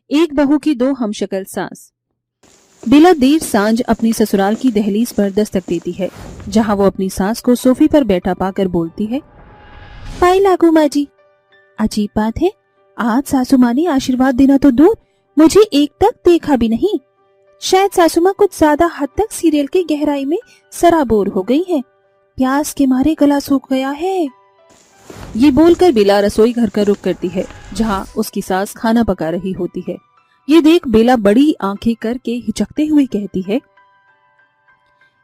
एक बहू की दो हमशक्ल सास। बेला देर सांझ अपनी ससुराल की दहलीज पर दस्तक देती है, जहां वो अपनी सास को सोफे पर बैठा पाकर बोलती है, पाई लागू माँ जी। अजीब बात है, आज सासू माँ ने आशीर्वाद देना तो दूर, मुझे एक तक देखा भी नहीं। शायद सासू माँ कुछ ज्यादा हद तक सीरियल की गहराई में सराबोर हो गई है, प्यास के मारे गला सूख गया है। ये बोलकर बेला रसोई घर का रुख करती है, जहाँ उसकी सास खाना पका रही होती है। ये देख बेला बड़ी आंखें करके हिचकते हुए कहती है,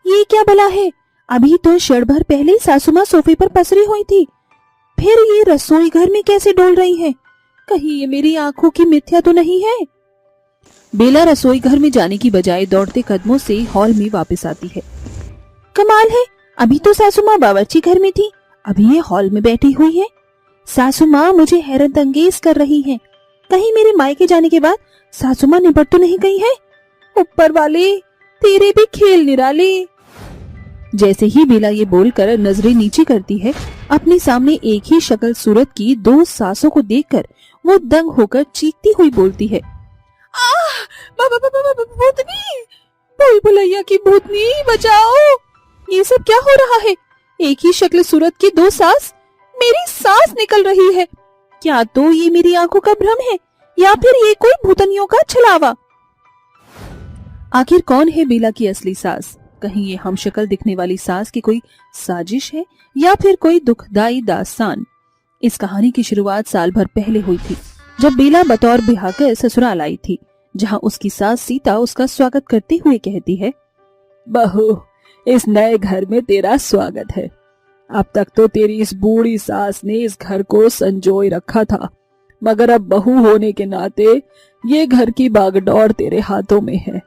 ये क्या भला है, अभी तो क्षण भर पहले ही सासू माँ सोफे पर पसरी हुई थी, फिर ये रसोई घर में कैसे डोल रही हैं? कहीं ये मेरी आंखों की मिथ्या तो नहीं है? बेला रसोई घर में जाने की बजाय दौड़ते कदमों से हॉल में वापस आती है। कमाल है, अभी तो सासू माँ बावर्ची घर में थी, अभी ये हॉल में बैठी हुई है। सासू माँ मुझे हैरत अंगेज कर रही हैं। कहीं मेरे मायके जाने के बाद सासू माँ निपट तो नहीं गई है? ऊपर वाले, तेरे भी खेल निराले। जैसे ही बेला ये बोलकर नजरें नीचे करती है, अपने सामने एक ही शक्ल सूरत की दो सासों को देखकर वो दंग होकर चीखती हुई बोलती है, भूतनी, भूल भुलैया की भूतनी, बचाओ! ये सब क्या हो रहा है? एक ही शक्ल सूरत की दो सास, मेरी सांस निकल रही है। क्या तो ये मेरी आंखों का भ्रम है, या फिर ये कोई भूतनियों का छलावा? आखिर कौन है बेला की असली सास? कहीं ये हमशक्ल दिखने वाली सास की कोई साजिश है, या फिर कोई दुखदाई दास्तान? इस कहानी की शुरुआत साल भर पहले हुई थी, जब बेला बतौर बिहाकर ससुराल आई थी, जहां उसकी सास सीता उसका स्वागत करते हुए कहती है, बहू, इस नए घर में तेरा स्वागत है। अब तक तो तेरी इस बूढ़ी सास ने इस घर को संजोए रखा था, मगर अब बहू होने के नाते ये घर की बागडोर तेरे हाथों में है।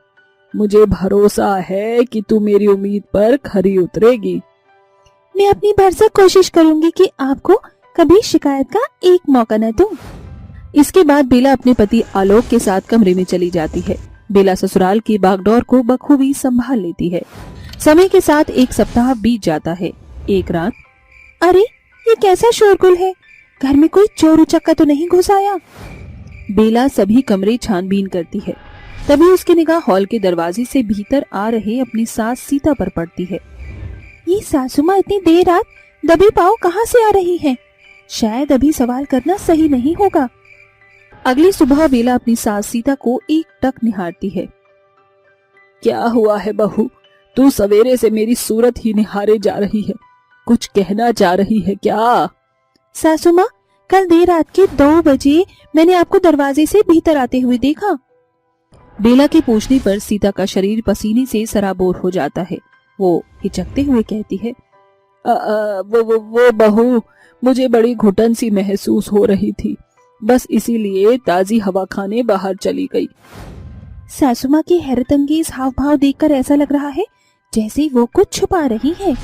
मुझे भरोसा है कि तू मेरी उम्मीद पर खरी उतरेगी। मैं अपनी भरसक कोशिश करूंगी कि आपको कभी शिकायत का एक मौका न दूं। इसके बाद बेला अपने पति आलोक के साथ कमरे में चली जाती है। बेला ससुराल की बागडोर को बखूबी संभाल लेती है। समय के साथ एक सप्ताह बीत जाता है। एक रात, अरे ये कैसा शोरगुल है, घर में कोई चोर उचक्का तो नहीं घुस आया? बेला सभी कमरे छानबीन करती है। तभी उसकी निगाह हॉल के दरवाजे से भीतर आ रहे अपनी सास सीता पर पड़ती है। ये सासू माँ इतनी देर रात दबे पांव कहाँ से आ रही हैं? शायद अभी सवाल करना सही नहीं होगा। अगली सुबह बेला अपनी सास सीता को एक टक निहारती है। क्या हुआ है बहू, तू सवेरे से मेरी सूरत ही निहारे जा रही है, कुछ कहना चाह रही है क्या? सासू माँ, कल देर रात के 2 बजे मैंने आपको दरवाजे से भीतर आते हुए देखा। बेला के पूछने पर सीता का शरीर पसीने से सराबोर हो जाता है। वो हिचकते हुए कहती है, वो बहू, मुझे बड़ी घुटन सी महसूस हो रही थी, बस इसीलिए ताजी हवा खाने बाहर चली गई। सासू माँ की हैरतअंगेज हाव भाव देखकर ऐसा लग रहा है जैसे वो कुछ छुपा रही है।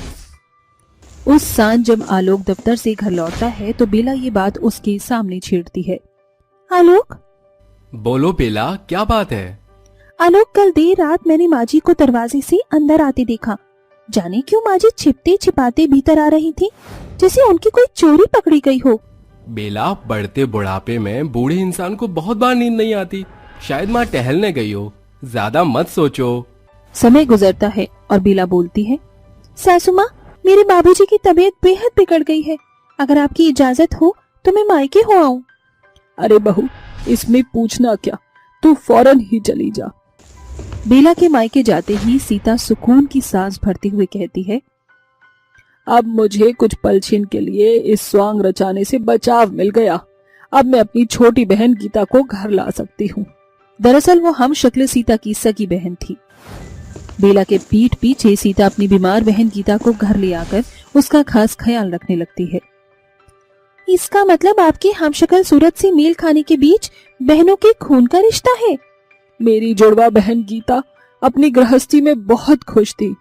उस सांझ जब आलोक दफ्तर से घर लौटता है तो बेला ये बात उसके सामने छेड़ती है। आलोक, बोलो बेला, क्या बात है? आलोक, कल देर रात मैंने माँ जी को दरवाजे से अंदर आते देखा। जाने क्यों माँ जी छिपते छिपाते भीतर आ रही थी, जैसे उनकी कोई चोरी पकड़ी गई हो। बेला, बढ़ते बुढ़ापे में बूढ़े इंसान को बहुत बार नींद नहीं आती, शायद माँ टहलने गई हो, ज्यादा मत सोचो। समय गुजरता है और बेला बोलती है, सासू माँ, मेरे बाबूजी की तबीयत बेहद बिगड़ गई है, अगर आपकी इजाजत हो तो मैं मायके हो आऊं। अरे बहू, इसमें पूछना क्या, तू फौरन ही चली जा। बेला के मायके जाते ही सीता सुकून की सांस भरते हुए कहती है, अब मुझे कुछ पलछिन के लिए इस स्वांग रचाने से बचाव मिल गया। अब मैं अपनी छोटी बहन गीता को घर ला सकती हूँ। दरअसल वो हम शक्ल सीता की सगी बहन थी। बेला के पीठ पीछे सीता अपनी बीमार बहन गीता को घर ले आकर उसका खास ख्याल रखने लगती है। इसका मतलब आपकी हमशक्ल सूरत से मेल खाने के बीच बहनों के खून का रिश्ता है। मेरी जुड़वा बहन गीता अपनी गृहस्थी में बहुत खुश थी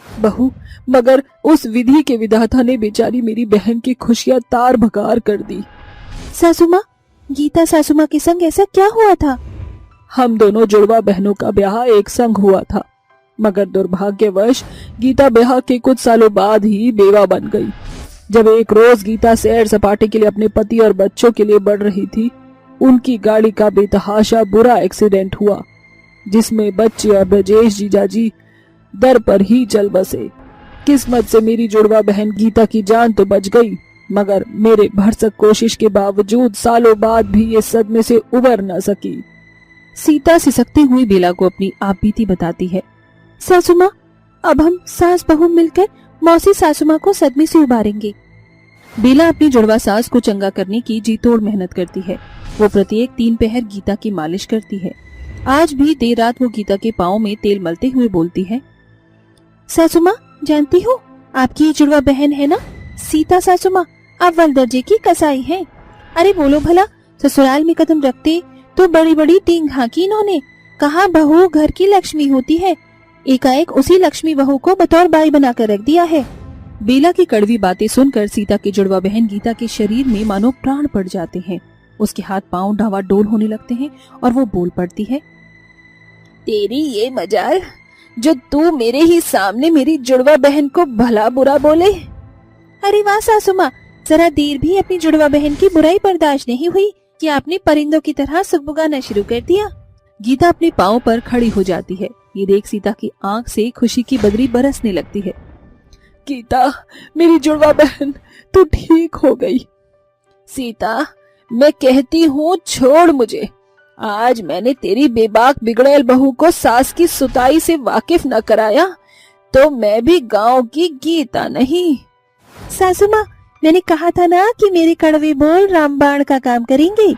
बहू, मगर उस विधि के विधाता ने बेचारी मेरी बहन की खुशियां तार भगार कर दी। सासू माँ, गीता सासू माँ के संग ऐसा क्या हुआ था? हम दोनों जुड़वा बहनों का ब्याह एक संग हुआ था, मगर दुर्भाग्यवश गीता ब्याह के कुछ सालों बाद ही बेवा बन गई। जब एक रोज गीता सैर सपाटे के लिए अपने पति और बच्चों के लिए बढ़ रही थी, उनकी गाड़ी का बेतहाशा बुरा एक्सीडेंट हुआ, जिसमें बच्चे और ब्रजेश जीजाजी दर पर ही चल बसे। किस्मत से मेरी जुड़वा बहन गीता की जान तो बच गई, मगर मेरे भरसक कोशिश के बावजूद सालों बाद भी ये सदमे से उबर न सकी। सीता सिसकती हुई बेला को अपनी आप बीती बताती है। सासू माँ, अब हम सास बहू मिलकर मौसी सासू माँ को सदमे से उबारेंगे। बेला अपनी जुड़वा सास को चंगा करने की जी तोड़ मेहनत करती है। वो प्रत्येक 3 पहर गीता की मालिश करती है। आज भी देर रात वो गीता के पाँव में तेल मलते हुए बोलती है, सासू माँ, जानती हो आपकी ये जुड़वा बहन है ना सीता सासू माँ, अव्वल दर्जे की कसाई है। अरे बोलो भला, ससुराल में कदम रखते तो बड़ी बड़ी टींग हाँकी इन्होंने। कहा बहू घर की लक्ष्मी होती है, एकाएक उसी लक्ष्मी बहू को बतौर बाई बनाकर रख दिया है। बेला की कड़वी बातें सुनकर सीता की जुड़वा बहन गीता के शरीर में मानो प्राण पड़ जाते हैं। उसके हाथ पांव डावाडोल होने लगते हैं और वो बोल पड़ती है, तेरी ये मजाल जो तू मेरे ही सामने मेरी जुड़वा बहन को भला बुरा बोले। अरे वाह सासू माँ, जरा देर भी अपनी जुड़वा बहन की बुराई बर्दाश्त नहीं हुई कि आपने परिंदों की तरह सुगबुगाना शुरू कर दिया। गीता अपने पाँव पर खड़ी हो जाती है। ये देख सीता की आंख से खुशी की बदरी बरसने लगती है। गीता, मेरी जुड़वा बहन, तू ठीक हो गई। सीता, मैं कहती हूँ छोड़ मुझे। आज मैंने तेरी बेबाक बिगड़ैल बहू को सास की सुताई से वाकिफ न कराया तो मैं भी गांव की गीता नहीं। सासू माँ, मैंने कहा था ना कि मेरे कड़वे बोल रामबाण का काम करेंगे।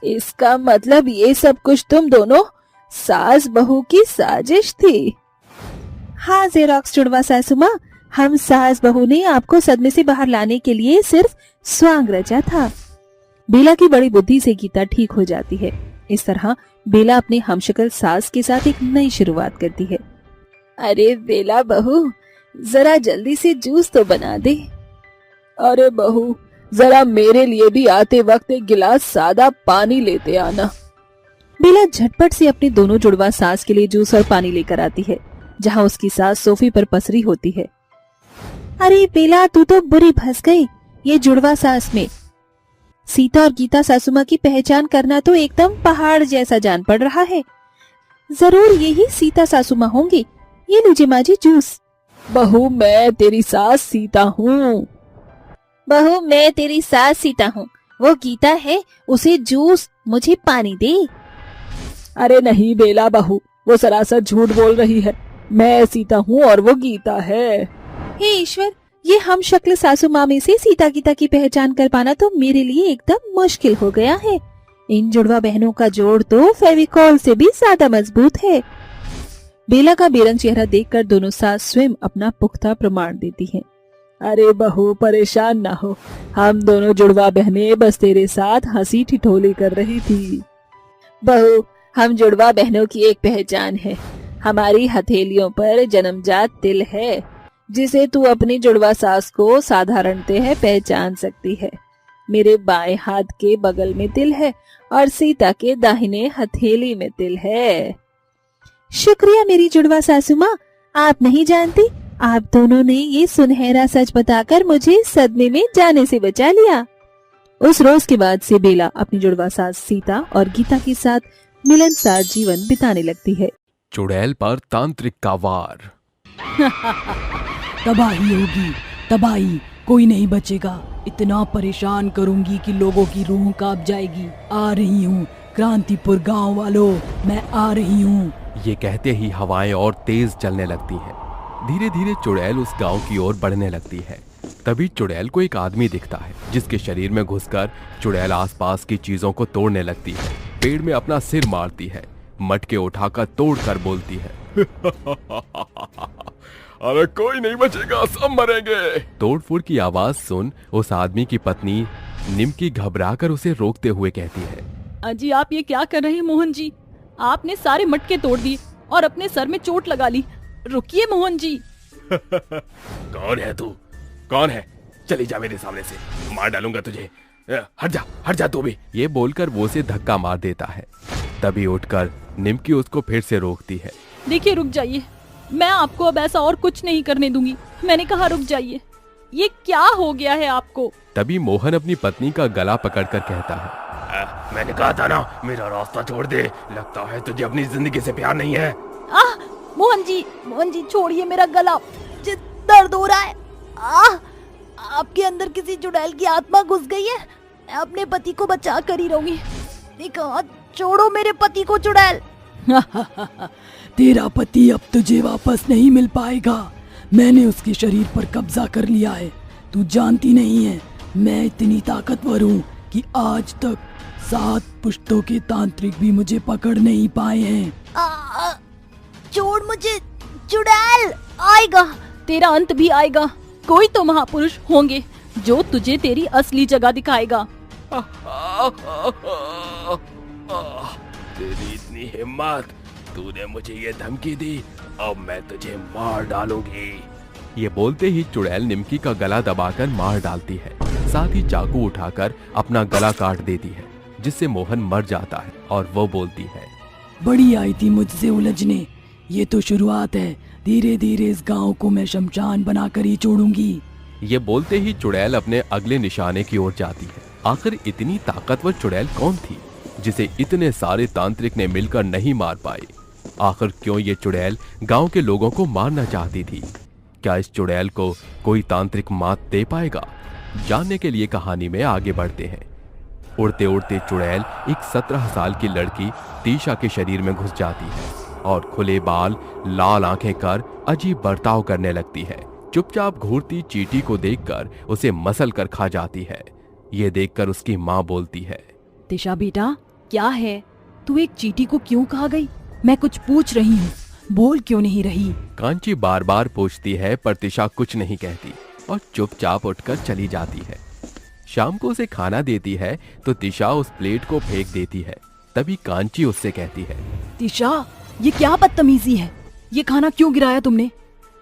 इसका मतलब ये सब कुछ तुम दोनों सास बहू की साजिश थी। हाँ जेरोक्स जुड़वा सासू माँ, हम सास बहू ने आपको सदमे से बाहर लाने के लिए सिर्फ स्वांग रचा था। बेला की बड़ी बुद्धि से गीता ठीक हो जाती है। इस तरह बेला अपने हमशक्ल सास के साथ एक नई शुरुआत करती है। अरे बेला बहू, जरा जल्दी से जूस तो बना दे। अरे बहू, जरा मेरे लिए भी आते वक्त एक गिलास सादा पानी लेते आना। बेला झटपट से अपने दोनों जुड़वा सास के लिए जूस और पानी लेकर आती है, जहाँ उसकी सास सोफे पर पसरी होती है। अरे बेला, तू तो बुरी फंस गई ये जुड़वा सास में। सीता और गीता सासू माँ की पहचान करना तो एकदम पहाड़ जैसा जान पड़ रहा है। जरूर यही सीता सासू माँ होंगी। ये लीजिए माँ जी जूस। बहू, मैं तेरी सास सीता हूँ। बहू, मैं तेरी सास सीता हूँ। वो गीता है, उसे जूस, मुझे पानी दे। अरे नहीं बेला बहू, वो सरासर झूठ बोल रही है। मैं सीता हूँ और वो गीता है। हे ईश्वर, ये हम शक्ल सासू माँ में से सीता गीता की पहचान कर पाना तो मेरे लिए एकदम मुश्किल हो गया है। इन जुड़वा बहनों का जोड़ तो फेविकॉल से भी ज्यादा मजबूत है। बेला का बेरंग चेहरा देखकर दोनों सास स्वयं अपना पुख्ता प्रमाण देती हैं। अरे बहू, परेशान ना हो, हम दोनों जुड़वा बहनें बस तेरे साथ हंसी ठिठोली कर रही थी। बहू, हम जुड़वा बहनों की एक पहचान है। हमारी हथेलियों पर जन्मजात तिल है, जिसे तू अपनी जुड़वा सास को साधारणतः पहचान सकती है। मेरे बाएं हाथ के बगल में तिल है और सीता के दाहिने हथेली में तिल है। शुक्रिया मेरी जुड़वा सासू माँ, आप नहीं जानती, आप दोनों ने ये सुनहरा सच बताकर मुझे सदमे में जाने से बचा लिया। उस रोज के बाद से बेला अपनी जुड़वा सास सीता और गीता के साथ मिलनसार जीवन बिताने लगती है। चुड़ैल पर तांत्रिक का वार। तबाही होगी, तबाही, कोई नहीं बचेगा। इतना परेशान करूंगी कि लोगों की रूह कांप जाएगी। आ रही हूँ क्रांतिपुर गांव वालों, मैं आ रही हूँ। ये कहते ही हवाएं और तेज चलने लगती हैं। धीरे धीरे चुड़ैल उस गांव की ओर बढ़ने लगती है। तभी चुड़ैल को एक आदमी दिखता है, जिसके शरीर में घुसकर चुड़ैल आसपास की चीजों को तोड़ने लगती है। पेड़ में अपना सिर मारती है, मटके उठाकर तोड़कर बोलती है, अरे कोई नहीं बचेगा, सब मरेंगे। तोड़फोड़ की आवाज सुन उस आदमी की पत्नी निमकी घबराकर उसे रोकते हुए कहती है, अजी आप ये क्या कर रहे हैं मोहन जी? आपने सारे मटके तोड़ दिए और अपने सर में चोट लगा ली। रुकिए मोहन जी। कौन है तू? कौन है? चली जा मेरे सामने से, मार डालूंगा तुझे। हट जा तू भी। ये बोलकर वो उसे धक्का मार देता है। तभी उठकर निमकी उसको फिर से रोकती है। देखिए रुक जाइए, मैं आपको अब ऐसा और कुछ नहीं करने दूंगी। मैंने कहा रुक जाइए। ये क्या हो गया है आपको? तभी मोहन अपनी पत्नी का गला पकड़कर कहता है, मैंने कहा था ना, मेरा रास्ता छोड़ दे। लगता है तुझे अपनी जिंदगी से प्यार नहीं है। मोहन जी छोड़िए मेरा गला, मुझे दर्द हो रहा है। आपके अंदर किसी चुड़ैल की आत्मा घुस गई है। मैं अपने पति को बचा कर ही रहूंगी। देखो, छोड़ो मेरे पति को चुड़ैल। तेरा पति अब तुझे वापस नहीं मिल पाएगा। मैंने उसके शरीर पर कब्जा कर लिया है। तू जानती नहीं है, मैं इतनी ताकतवर हूँ कि आज तक 7 पुश्तों के तांत्रिक भी मुझे पकड़ नहीं पाए हैं। छोड़ मुझे, चुड़ैल आएगा, तेरा अंत भी आएगा। कोई तो महापुरुष होंगे जो तुझे तेरी असली जगह दिखाएगा। तेरी इतनी हिम्मत, तूने मुझे ये धमकी दी, अब मैं तुझे मार डालूंगी। ये बोलते ही चुड़ैल निमकी का गला दबाकर मार डालती है। साथ ही चाकू उठाकर अपना गला काट देती है, जिससे मोहन मर जाता है और वो बोलती है, बड़ी आई थी मुझसे उलझने, ये तो शुरुआत है। धीरे धीरे इस गांव को मैं शमशान बनाकर ही छोड़ूंगी। ये बोलते ही चुड़ैल अपने अगले निशाने की ओर जाती है। आखिर इतनी ताकतवर चुड़ैल कौन थी जिसे इतने सारे तांत्रिक ने मिलकर नहीं मार पाए? आखिर क्यों ये चुड़ैल गांव के लोगों को मारना चाहती थी? क्या इस चुड़ैल को कोई तांत्रिक मात दे पाएगा? जानने के लिए कहानी में आगे बढ़ते हैं। उड़ते उड़ते चुड़ैल एक 17 साल की लड़की तीशा के शरीर में घुस जाती है और खुले बाल, लाल आंखें कर अजीब बर्ताव करने लगती है। चुपचाप घूरती चींटी को देखकर उसे मसल कर खा जाती है। ये देखकर उसकी माँ बोलती है, तिशा बेटा, क्या है? तू एक चींटी को क्यों खा गई? मैं कुछ पूछ रही हूँ, बोल क्यों नहीं रही? कांची बार बार पूछती है पर तिशा कुछ नहीं कहती और चुपचाप उठकर चली जाती है। शाम को उसे खाना देती है तो तिशा उस प्लेट को फेंक देती है। तभी कांची उससे कहती है, तिशा, ये क्या बदतमीजी है? ये खाना क्यों गिराया तुमने?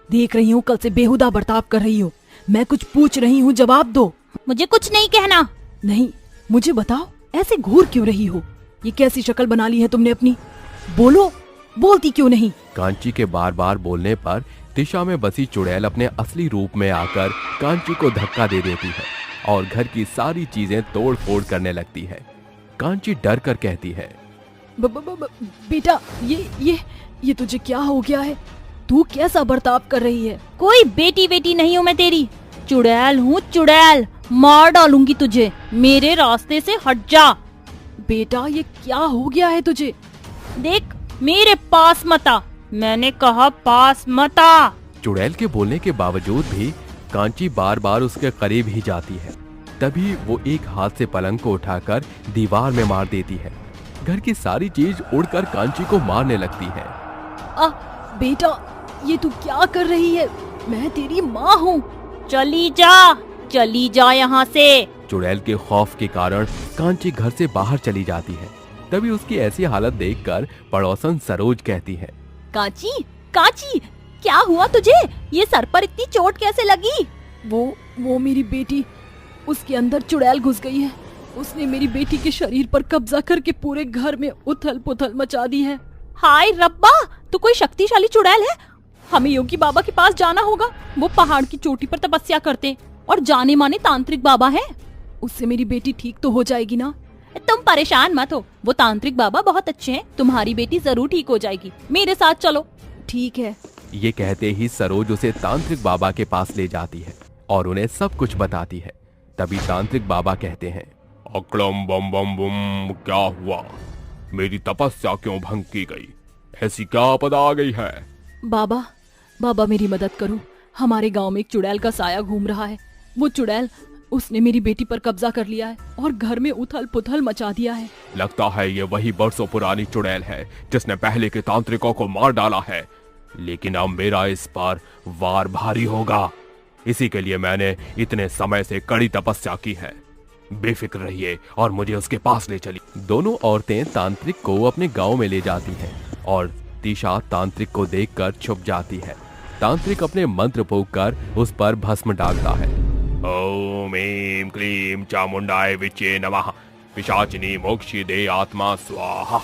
देख रही हूँ कल से बेहुदा बर्ताव कर रही हो। मैं कुछ पूछ रही हूँ, जवाब दो। मुझे कुछ नहीं कहना। नहीं, मुझे बताओ, ऐसे घूर क्यों रही हो? ये कैसी शक्ल बना ली है तुमने अपनी? बोलो, बोलती क्यों नहीं? कांची के बार बार बोलने पर तिशा में बसी चुड़ैल अपने असली रूप में आकर कांची को धक्का दे देती है और घर की सारी चीजें तोड़ फोड़ करने लगती है। कांची डर कर कहती है, बेटा, ये तुझे क्या हो गया है? तू कैसा बर्ताव कर रही है? कोई बेटी बेटी नहीं हूँ मैं तेरी, चुड़ैल हूँ चुड़ैल। मार डालूंगी तुझे, मेरे रास्ते से हट जा। बेटा, ये क्या हो गया है तुझे? देख, मेरे पास मत आ, मैंने कहा पास मत आ। चुड़ैल के बोलने के बावजूद भी कांची बार बार उसके करीब ही जाती है। तभी वो एक हाथ से पलंग को उठाकर दीवार में मार देती है। घर की सारी चीज उड़कर कांची को मारने लगती है। बेटा, ये तू क्या कर रही है? मैं तेरी माँ हूँ। चली जा यहाँ से। चुड़ैल के खौफ के कारण कांची घर से बाहर चली जाती है। तभी उसकी ऐसी हालत देखकर पड़ोसन सरोज कहती है, कांची, क्या हुआ तुझे? ये सर पर इतनी चोट कैसे लगी? वो मेरी बेटी, उसके अंदर चुड़ैल घुस गई है। उसने मेरी बेटी के शरीर पर कब्जा करके पूरे घर में उथल पुथल मचा दी है। हाय रब्बा, तू कोई शक्तिशाली चुड़ैल है। हमें योगी बाबा के पास जाना होगा। वो पहाड़ की चोटी पर तपस्या करते और जाने माने तांत्रिक बाबा है। उससे मेरी बेटी ठीक तो हो जाएगी ना? तुम परेशान मत हो, वो तांत्रिक बाबा बहुत अच्छे हैं। तुम्हारी बेटी जरूर ठीक हो जाएगी। मेरे साथ चलो। ठीक है। ये कहते ही सरोज उसे तांत्रिक बाबा के पास ले जाती है और उन्हें सब कुछ बताती है। तभी तांत्रिक बाबा कहते हैं, अकड़म बम बम बुम, क्या हुआ? मेरी तपस्या क्यों भंग की गई? ऐसी क्या आपदा आ गई है? बाबा मेरी मदद करो। हमारे गांव में एक चुड़ैल का साया घूम रहा है। वो चुड़ैल, उसने मेरी बेटी पर कब्जा कर लिया है और घर में उथल पुथल मचा दिया है। लगता है ये वही बरसों पुरानी चुड़ैल है जिसने पहले के तांत्रिकों को मार डाला है। लेकिन अब मेरा इस पर वार भारी होगा। इसी के लिए मैंने इतने समय से कड़ी तपस्या की है। बेफिक्र रहिए और मुझे उसके पास ले चली। दोनों औरतें तांत्रिक को अपने गांव में ले जाती हैं और तीशा तांत्रिक को देखकर छुप जाती है। तांत्रिक अपने मंत्र फूंककर उस पर भस्म डालता है। ओम ऐं क्लीं चामुंडाय विचे नमः, पिशाचिनी मोक्षी दे आत्मा स्वाहा।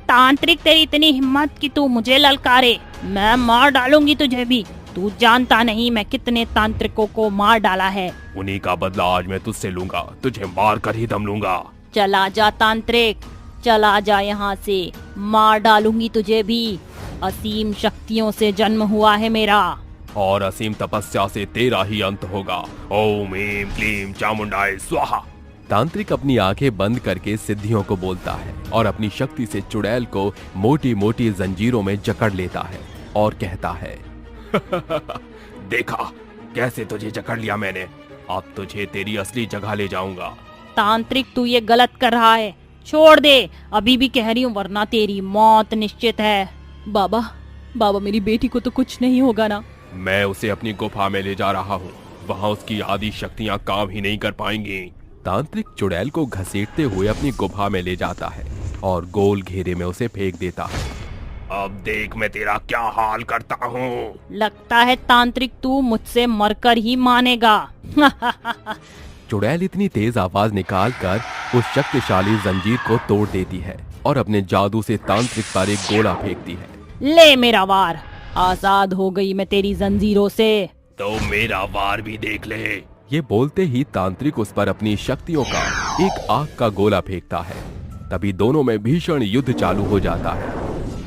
तांत्रिक, तेरी इतनी हिम्मत कि तू मुझे ललकारे, मैं मार डालूंगी तुझे भी। तू जानता नहीं मैं कितने तांत्रिकों को मार डाला है। उन्हीं का बदला आज मैं तुझसे लूंगा। तुझे मार कर ही दम लूंगा। चला जा तांत्रिक, चला जा यहाँ से, मार डालूंगी तुझे भी। असीम शक्तियों से जन्म हुआ है मेरा। और असीम तपस्या से तेरा ही अंत होगा। ओम ह्रीं क्लीं चामुंडाय स्वाहा। तांत्रिक अपनी आंखें बंद करके सिद्धियों को बोलता है और अपनी शक्ति से चुड़ैल को मोटी मोटी जंजीरों में जकड़ लेता है और कहता है देखा कैसे तुझे जकड़ लिया मैंने, अब तुझे तेरी असली जगह ले जाऊंगा। तांत्रिक तू ये गलत कर रहा है, छोड़ दे, अभी भी कह रही हूँ, वरना तेरी मौत निश्चित है। बाबा बाबा मेरी बेटी को तो कुछ नहीं होगा ना? मैं उसे अपनी गुफा में ले जा रहा हूँ, वहाँ उसकी आदि शक्तियाँ काम ही नहीं कर पाएंगी। तांत्रिक चुड़ैल को घसीटते हुए अपनी गुफा में ले जाता है और गोल घेरे में उसे फेंक देता है। अब देख मैं तेरा क्या हाल करता हूँ। लगता है तांत्रिक तू मुझसे मरकर ही मानेगा। चुड़ैल इतनी तेज आवाज निकाल कर उस शक्तिशाली जंजीर को तोड़ देती है और अपने जादू से तांत्रिक पर एक गोला फेंकती है। ले मेरा वार, आजाद हो गई मैं तेरी जंजीरों से। तो मेरा वार भी देख ले। ये बोलते ही तांत्रिक उस पर अपनी शक्तियों का एक आग का गोला फेंकता है। तभी दोनों में भीषण युद्ध चालू हो जाता है।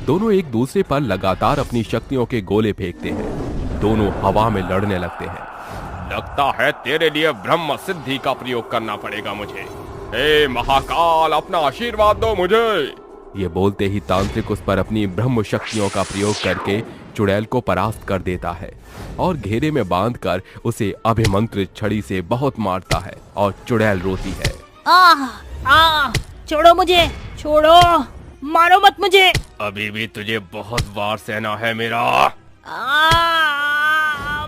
दोनों एक दूसरे पर लगातार अपनी शक्तियों के गोले फेंकते हैं। दोनों हवा में लड़ने लगते हैं। लगता है तेरे लिए ब्रह्म सिद्धि का प्रयोग करना पड़ेगा मुझे। हे महाकाल, अपना आशीर्वाद दो मुझे। ये बोलते ही तांत्रिक उस पर अपनी ब्रह्म शक्तियों का प्रयोग करके चुड़ैल को परास्त कर देता है और घेरे में बांधकर उसे अभिमंत्रित छड़ी से बहुत मारता है और चुड़ैल रोती है। छोड़ो मुझे, छोड़ो, मारो मत मुझे। अभी भी तुझे बहुत वार सहना है मेरा।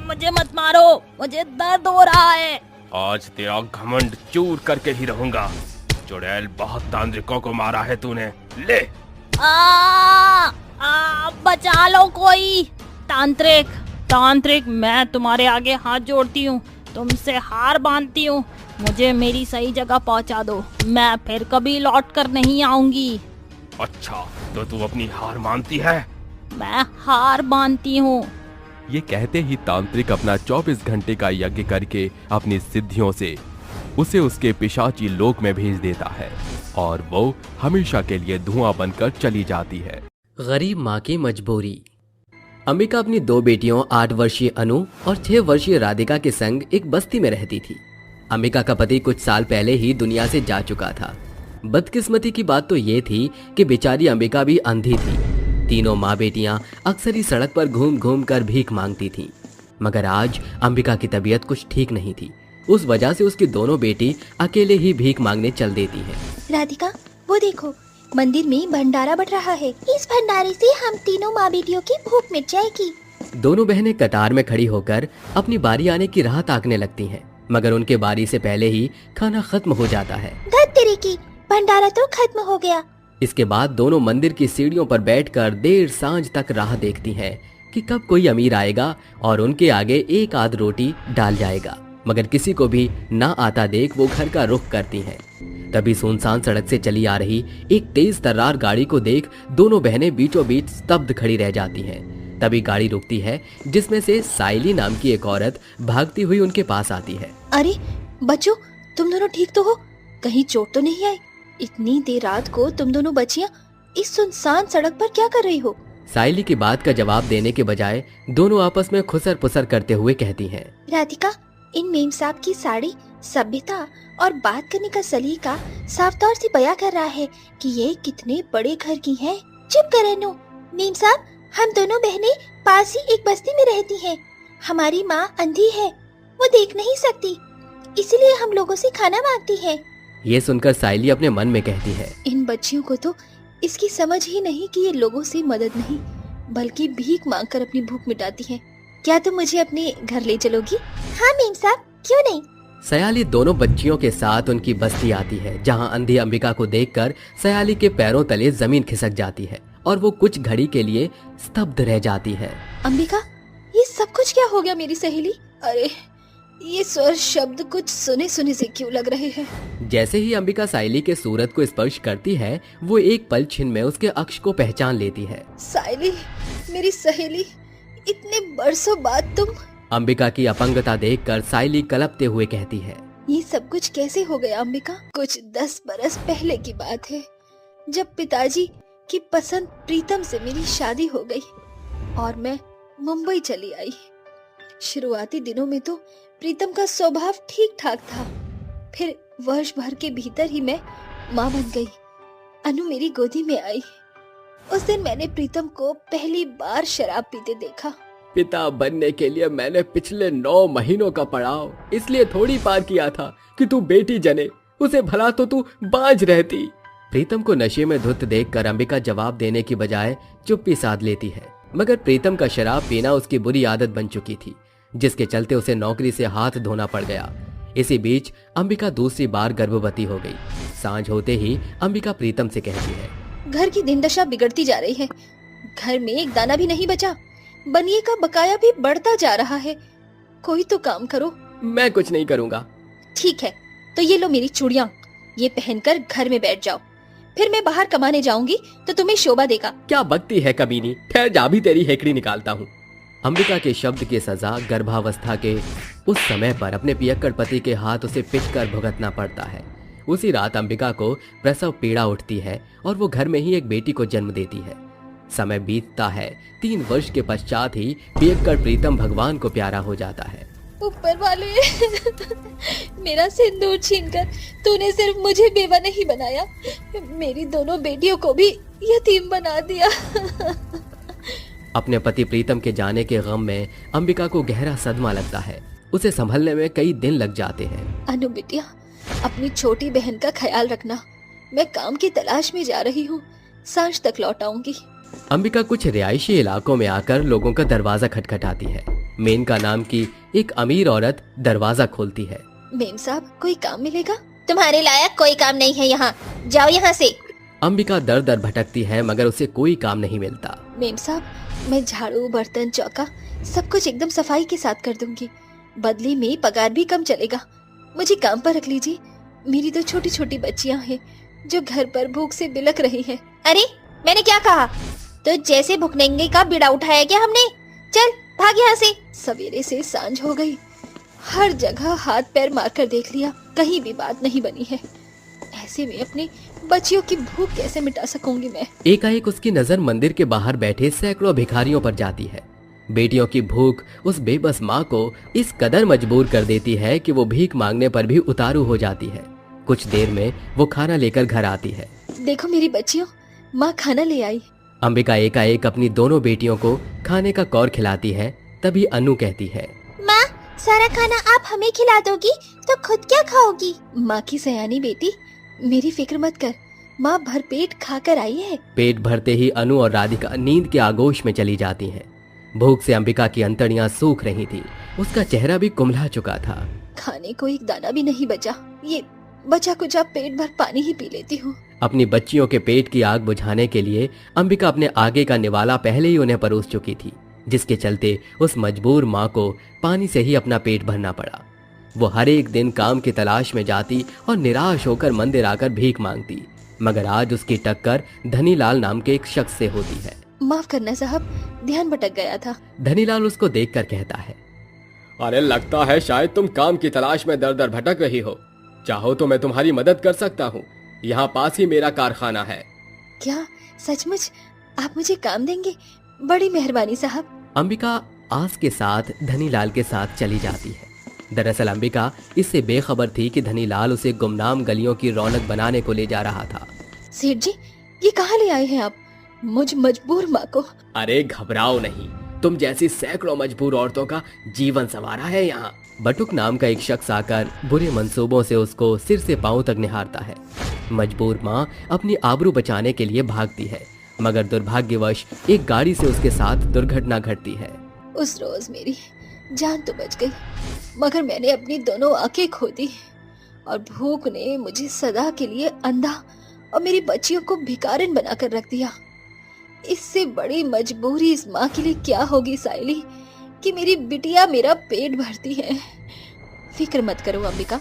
मुझे मत मारो, मुझे दर्द हो रहा है। आज तेरा घमंड चूर करके ही रहूंगा। चुड़ैल, बहुत तांत्रिकों को मारा है तूने, ले। बचा लो कोई। तांत्रिक मैं तुम्हारे आगे हाथ जोड़ती हूँ, तुमसे हार मानती हूँ, मुझे मेरी सही जगह पहुँचा दो, मैं फिर कभी लौट कर नहीं आऊंगी। अच्छा, तो तू अपनी हार मानती है? मैं हार मानती हूँ। ये कहते ही तांत्रिक अपना 24 घंटे का यज्ञ करके अपनी सिद्धियों से उसे उसके पिशाची लोक में भेज देता है और वो हमेशा के लिए धुआं बनकर चली जाती है। गरीब माँ की मजबूरी। अंबिका अपनी 2 बेटियों 8 वर्षीय अनु और 6 वर्षीय राधिका के संग एक बस्ती में रहती थी। अंबिका का पति कुछ साल पहले ही दुनिया से जा चुका था। बदकिस्मती की बात तो ये थी कि बेचारी अंबिका भी अंधी थी। तीनों माँ बेटियां अक्सर ही सड़क पर घूम घूम कर भीख मांगती थीं। मगर आज अंबिका की तबीयत कुछ ठीक नहीं थी। उस वजह से उसकी दोनों बेटी अकेले ही भीख मांगने चल देती हैं। राधिका, वो देखो, मंदिर में भंडारा बढ़ रहा है। इस भंडारे से हम तीनों माँ बेटियों की भूख मिट जाएगी। दोनों बहनें कतार में खड़ी होकर अपनी बारी आने की राह ताकने लगती हैं, मगर उनके बारी से पहले ही खाना खत्म हो जाता है। धत तेरी की, भंडारा तो खत्म हो गया। इसके बाद दोनों मंदिर की सीढ़ियों पर बैठकर देर सांझ तक राह देखती हैं कि कब कोई अमीर आएगा और उनके आगे एक आध रोटी डाल जाएगा। मगर किसी को भी ना आता देख वो घर का रुख करती हैं। तभी सुनसान सड़क से चली आ रही एक तेज तर्रार गाड़ी को देख दोनों बहनें बीचों बीच स्तब्ध खड़ी रह जाती हैं। तभी गाड़ी रुकती है, जिसमें से साइली नाम की एक औरत भागती हुई उनके पास आती है। अरे बच्चों, तुम दोनों ठीक तो हो? कहीं चोट तो नहीं आई? इतनी देर रात को तुम दोनों बच्चियां इस सुनसान सड़क पर क्या कर रही हो? साइली की बात का जवाब देने के बजाय दोनों आपस में खुसर पुसर करते हुए कहती हैं। राधिका, इन मेम साहब की साड़ी सभ्यता और बात करने का सलीका साफ तौर से बयां कर रहा है कि ये कितने बड़े घर की हैं। चुप कर अनु। मेम साहब, हम दोनों बहनें पास ही एक बस्ती में रहती हैं। हमारी माँ अंधी है, वो देख नहीं सकती, इसलिए हम लोगों से खाना मांगती है। ये सुनकर साइली अपने मन में कहती है, इन बच्चियों को तो इसकी समझ ही नहीं कि ये लोगों से मदद नहीं बल्कि भीख मांगकर अपनी भूख मिटाती हैं। क्या तुम मुझे अपने घर ले चलोगी? हाँ मेम साहब, क्यों नहीं। सयाली दोनों बच्चियों के साथ उनकी बस्ती आती है, जहां अंधी अंबिका को देखकर सयाली के पैरों तले जमीन खिसक जाती है और वो कुछ घड़ी के लिए स्तब्ध रह जाती है। अंबिका, ये सब कुछ क्या हो गया मेरी सहेली? अरे ये स्वर शब्द कुछ सुने सुने से क्यों लग रहे हैं? जैसे ही अंबिका साइली के सूरत को स्पर्श करती है, वो एक पल छिन में उसके अक्ष को पहचान लेती है। साइली, मेरी सहेली, इतने बरसों बाद तुम। अंबिका की अपंगता देखकर साइली कलपते हुए कहती है, ये सब कुछ कैसे हो गया अंबिका? कुछ 10 बरस पहले की बात है, जब पिताजी की पसंद प्रीतम से मेरी शादी हो गई और मैं मुंबई चली आई। शुरुआती दिनों में तो प्रीतम का स्वभाव ठीक ठाक था, फिर वर्ष भर के भीतर ही मैं माँ बन गई। अनु मेरी गोदी में आई। उस दिन मैंने प्रीतम को पहली बार शराब पीते देखा। पिता बनने के लिए मैंने पिछले 9 महीनों का पड़ाव इसलिए थोड़ी पार किया था कि तू बेटी जने, उसे भला तो तू बांझ रहती। प्रीतम को नशे में धुत देखकर अंबिका जवाब देने की बजाय चुप्पी साध लेती है, मगर प्रीतम का शराब पीना उसकी बुरी आदत बन चुकी थी, जिसके चलते उसे नौकरी से हाथ धोना पड़ गया। इसी बीच अंबिका दूसरी बार गर्भवती हो गई। सांझ होते ही अंबिका प्रीतम से कहती है, घर की दिन दशा बिगड़ती जा रही है। घर में एक दाना भी नहीं बचा, बनिए का बकाया भी बढ़ता जा रहा है। कोई तो काम करो। मैं कुछ नहीं करूँगा। ठीक है, तो ये लो मेरी चूड़ियाँ, ये पहनकर घर में बैठ जाओ। फिर मैं बाहर कमाने जाऊंगी तो तुम्हें शोभा देगा। क्या बकती है कमीनी, ठहर जा, भी तेरी हेकड़ी निकालता हूँ। अंबिका के शब्द की सजा गर्भावस्था के उस समय पर अपने पियक्कड़ पति के हाथ उसे पिटकर भुगतना पड़ता है। उसी रात अंबिका को प्रसव पीड़ा उठती है और वो घर में ही एक बेटी को जन्म देती है। समय बीतता है। 3 वर्ष के पश्चात ही पियक्कड़ प्रीतम भगवान को प्यारा हो जाता है। ऊपर वाले मेरा सिंदूर छीनकर तूने सिर्फ मुझे बेवा नहीं बनाया, मेरी दोनों बेटियों को भी यतीम बना दिया। अपने पति प्रीतम के जाने के गम में अंबिका को गहरा सदमा लगता है। उसे संभलने में कई दिन लग जाते हैं। अनु बिटिया, अपनी छोटी बहन का ख्याल रखना। मैं काम की तलाश में जा रही हूँ, सांझ तक लौट आऊंगी। अंबिका कुछ रिहायशी इलाकों में आकर लोगों का दरवाजा खटखटाती है। मेनका नाम की एक अमीर औरत दरवाजा खोलती है। मेम साहब, कोई काम मिलेगा? तुम्हारे लायक कोई काम नहीं है यहाँ, जाओ यहाँ से। अंबिका दर दर भटकती है मगर उसे कोई काम नहीं मिलता। मेम साहब, मैं झाड़ू, बर्तन, चौका सब कुछ एकदम सफाई के साथ कर दूंगी। बदले में पगार भी कम चलेगा। मुझे काम पर रख लीजिए। मेरी 2 छोटी छोटी बच्चियां हैं जो घर पर भूख से बिलख रही हैं। अरे मैंने क्या कहा? तो जैसे भुखनेंगे का बीड़ा उठाया क्या हमने? चल भाग यहाँ से। सवेरे से सांझ हो गई, हर जगह हाथ पैर मारकर देख लिया, कहीं भी बात नहीं बनी है। ऐसे में अपने बच्चियों की भूख कैसे मिटा सकूंगी मैं? एकाएक उसकी नजर मंदिर के बाहर बैठे सैकड़ों भिखारियों पर जाती है। बेटियों की भूख उस बेबस माँ को इस कदर मजबूर कर देती है कि वो भीख मांगने पर भी उतारू हो जाती है। कुछ देर में वो खाना लेकर घर आती है। देखो मेरी बच्चियों, माँ खाना ले आई। अंबिका एकाएक अपनी दोनों बेटियों को खाने का कौर खिलाती है। तभी अनु कहती है, माँ, सारा खाना आप हमें खिला दोगी तो खुद क्या खाओगी? माँ की सयानी बेटी, मेरी फिक्र मत कर, माँ भरपेट खाकर आई है। पेट भरते ही अनु और राधिका नींद के आगोश में चली जाती हैं। भूख से अंबिका की अंतड़ियां सूख रही थी, उसका चेहरा भी कुम्हला चुका था। खाने को एक दाना भी नहीं बचा, ये बचा कुछ पेट भर पानी ही पी लेती हूँ। अपनी बच्चियों के पेट की आग बुझाने के लिए अंबिका अपने आगे का निवाला पहले ही उन्हें परोस चुकी थी, जिसके चलते उस मजबूर माँ को पानी से ही अपना पेट भरना पड़ा। वो हर एक दिन काम की तलाश में जाती और निराश होकर मंदिर आकर भीख मांगती, मगर आज उसकी टक्कर धनीलाल नाम के एक शख्स से होती है। माफ करना साहब, ध्यान भटक गया था। धनीलाल उसको देखकर कहता है, अरे लगता है शायद तुम काम की तलाश में दर दर भटक रही हो। चाहो तो मैं तुम्हारी मदद कर सकता हूँ, यहाँ पास ही मेरा कारखाना है। क्या सचमुच आप मुझे काम देंगे? बड़ी मेहरबानी साहब। अंबिका आस के साथ धनीलाल के साथ चली जाती है। दरअसल अंबिका इससे बेखबर थी कि धनीलाल उसे गुमनाम गलियों की रौनक बनाने को ले जा रहा था। सेठ जी, ये कहाँ ले आए हैं आप मुझ मजबूर माँ को? अरे घबराओ नहीं, तुम जैसी सैकड़ों मजबूर औरतों का जीवन संवारा है यहाँ। बटुक नाम का एक शख्स आकर बुरे मंसूबों से उसको सिर से पांव तक निहारता है। मजबूर माँ अपनी आबरू बचाने के लिए भागती है, मगर दुर्भाग्यवश एक गाड़ी से उसके साथ दुर्घटना घटती है। उस रोज मेरी जान तो बच गई, मगर मैंने अपनी दोनों आंखें खो दी और भूख ने मुझे सदा के लिए अंधा और मेरी बच्चियों को भिखारिन बनाकर रख दिया। इससे बड़ी मजबूरी इस माँ के लिए क्या होगी साइली, कि मेरी बिटिया मेरा पेट भरती है। फिक्र मत करो अंबिका,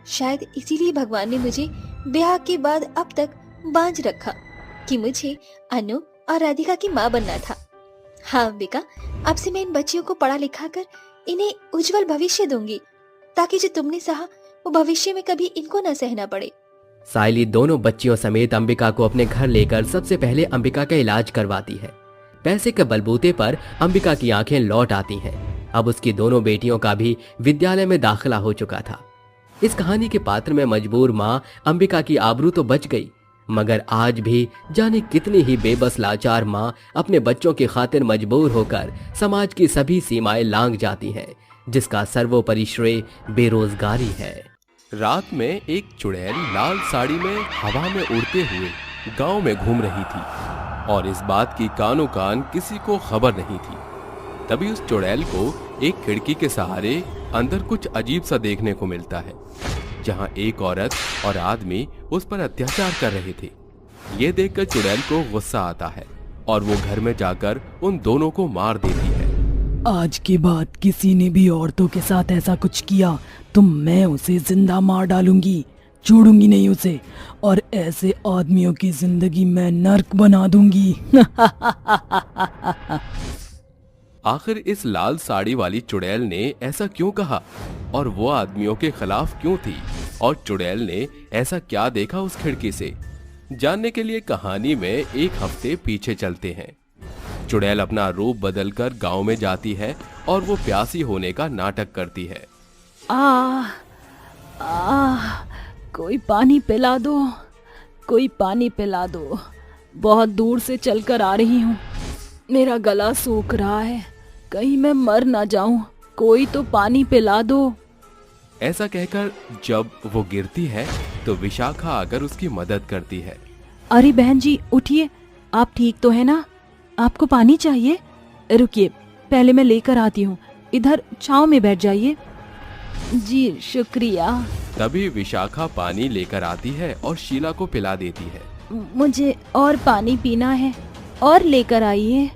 शायद इसीलिए भगवान ने मुझे ब्याह के बाद अब तक बांझ रखा कि मुझे अनु और राधिका की माँ बनना था। हाँ अंबिका, अब से मैं इन बच्चियों को पढ़ा लिखा कर इन्हें उज्जवल भविष्य दूंगी, ताकि जो तुमने सहा वो भविष्य में कभी इनको न सहना पड़े। सायली दोनों बच्चियों समेत अंबिका को अपने घर लेकर सबसे पहले अंबिका का इलाज करवाती है। पैसे के बलबूते पर अंबिका की आंखें लौट आती हैं। अब उसकी दोनों बेटियों का भी विद्यालय में दाखिला हो चुका था। इस कहानी के पात्र में मजबूर माँ अंबिका की आबरू तो बच गई, मगर आज भी जाने कितनी ही बेबस लाचार माँ अपने बच्चों की खातिर मजबूर होकर समाज की सभी सीमाएं लांघ जाती हैं, जिसका सर्वोपरि श्रेय बेरोजगारी है। रात में एक चुड़ैल लाल साड़ी में हवा में उड़ते हुए गांव में घूम रही थी और इस बात की कानों कान किसी को खबर नहीं थी। तभी उस चुड़ैल को एक खिड़की के सहारे अंदर कुछ अजीब सा देखने को मिलता है, जहां एक औरत और आदमी उस पर अत्याचार कर रहे थे। ये देखकर चुड़ैल को गुस्सा आता है और वो घर में जाकर उन दोनों को मार देती है। आज के बाद किसी ने भी औरतों के साथ ऐसा कुछ किया तो मैं उसे जिंदा मार डालूंगी, छोड़ूंगी नहीं उसे, और ऐसे आदमियों की जिंदगी मैं नर्क बना दूंगी। आखिर इस लाल साड़ी वाली चुड़ैल ने ऐसा क्यों कहा और वो आदमियों के खिलाफ क्यों थी, और चुड़ैल ने ऐसा क्या देखा उस खिड़की से, जानने के लिए कहानी में एक हफ्ते पीछे चलते हैं। चुड़ैल अपना रूप बदलकर गांव में जाती है और वो प्यासी होने का नाटक करती है। कोई पानी पिला दो, कोई पानी पिला दो। बहुत दूर से चलकर आ रही हूँ, मेरा गला सूख रहा है, कहीं मैं मर ना जाऊं, कोई तो पानी पिला दो। ऐसा कहकर जब वो गिरती है तो विशाखा आकर उसकी मदद करती है। अरे बहन जी उठिए, आप ठीक तो है ना? आपको पानी चाहिए? रुकिए, पहले मैं लेकर आती हूँ, इधर छांव में बैठ जाइए। जी शुक्रिया। तभी विशाखा पानी लेकर आती है और शीला को पिला देती है। मुझे और पानी पीना है, और लेकर आइए।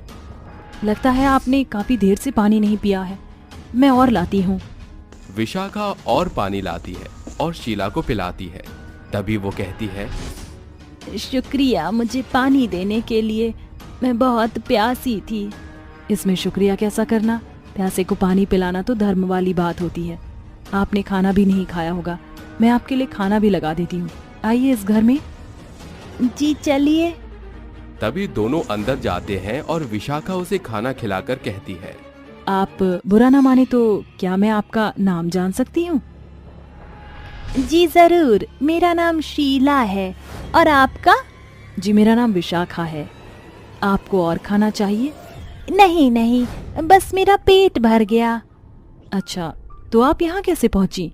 लगता है आपने काफी देर से पानी नहीं पिया है, मैं और लाती हूँ। विशाखा और पानी लाती है और शीला को पिलाती है। तभी वो कहती है, शुक्रिया मुझे पानी देने के लिए, मैं बहुत प्यासी थी। इसमें शुक्रिया कैसा करना, प्यासे को पानी पिलाना तो धर्म वाली बात होती है। आपने खाना भी नहीं खाया होगा, मैं आपके लिए खाना भी लगा देती हूँ, आइए इस घर में। जी चलिए। तभी दोनों अंदर जाते हैं और विशाखा उसे खाना खिलाकर कहती है, आप बुरा ना माने तो क्या मैं आपका नाम जान सकती हूँ? जी जरूर, मेरा नाम शीला है, और आपका? जी मेरा नाम विशाखा है। आपको और खाना चाहिए? नहीं नहीं, बस मेरा पेट भर गया। अच्छा, तो आप यहाँ कैसे पहुँची?